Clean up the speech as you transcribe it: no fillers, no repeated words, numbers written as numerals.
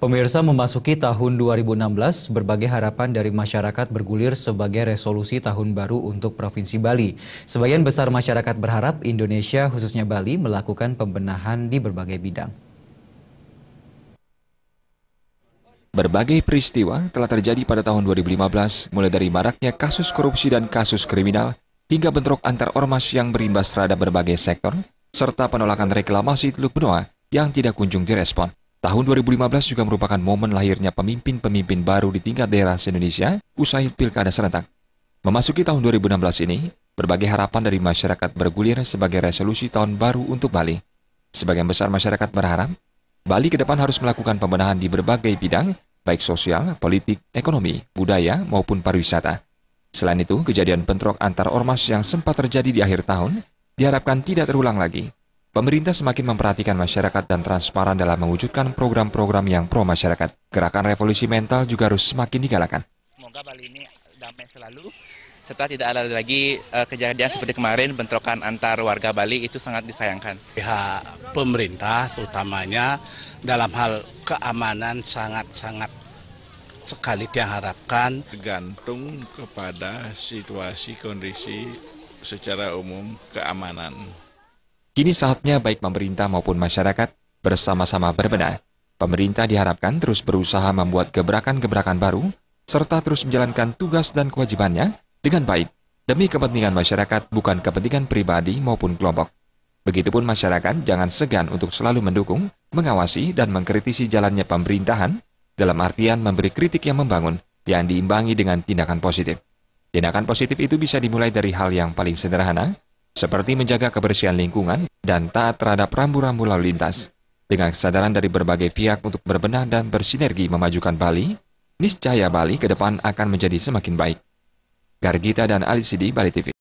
Pemirsa, memasuki tahun 2016, berbagai harapan dari masyarakat bergulir sebagai resolusi tahun baru untuk Provinsi Bali. Sebagian besar masyarakat berharap Indonesia, khususnya Bali, melakukan pembenahan di berbagai bidang. Berbagai peristiwa telah terjadi pada tahun 2015, mulai dari maraknya kasus korupsi dan kasus kriminal, hingga bentrok antar ormas yang berimbas terhadap berbagai sektor, serta penolakan reklamasi Teluk Benoa yang tidak kunjung direspon. Tahun 2015 juga merupakan momen lahirnya pemimpin-pemimpin baru di tingkat daerah se-Indonesia usai pilkada serentak. Memasuki tahun 2016 ini, berbagai harapan dari masyarakat bergulir sebagai resolusi tahun baru untuk Bali. Sebagian besar masyarakat berharap, Bali ke depan harus melakukan pembenahan di berbagai bidang, baik sosial, politik, ekonomi, budaya, maupun pariwisata. Selain itu, kejadian bentrok antar ormas yang sempat terjadi di akhir tahun diharapkan tidak terulang lagi. Pemerintah semakin memperhatikan masyarakat dan transparan dalam mewujudkan program-program yang pro-masyarakat. Gerakan revolusi mental juga harus semakin digalakan. Semoga Bali ini damai selalu, serta tidak ada lagi kejadian seperti kemarin, bentrokan antar warga Bali. Itu sangat disayangkan. Pihak pemerintah terutamanya dalam hal keamanan sangat-sangat sekali diharapkan. Tergantung kepada situasi kondisi secara umum keamanan. Kini saatnya baik pemerintah maupun masyarakat bersama-sama berbenah. Pemerintah diharapkan terus berusaha membuat gebrakan-gebrakan baru, serta terus menjalankan tugas dan kewajibannya dengan baik, demi kepentingan masyarakat bukan kepentingan pribadi maupun kelompok. Begitupun masyarakat jangan segan untuk selalu mendukung, mengawasi, dan mengkritisi jalannya pemerintahan, dalam artian memberi kritik yang membangun, yang diimbangi dengan tindakan positif. Tindakan positif itu bisa dimulai dari hal yang paling sederhana, seperti menjaga kebersihan lingkungan dan taat terhadap rambu-rambu lalu lintas. Dengan kesadaran dari berbagai pihak untuk berbenah dan bersinergi memajukan Bali, niscaya Bali ke depan akan menjadi semakin baik. Gargita dan Ali Sidi, Bali TV.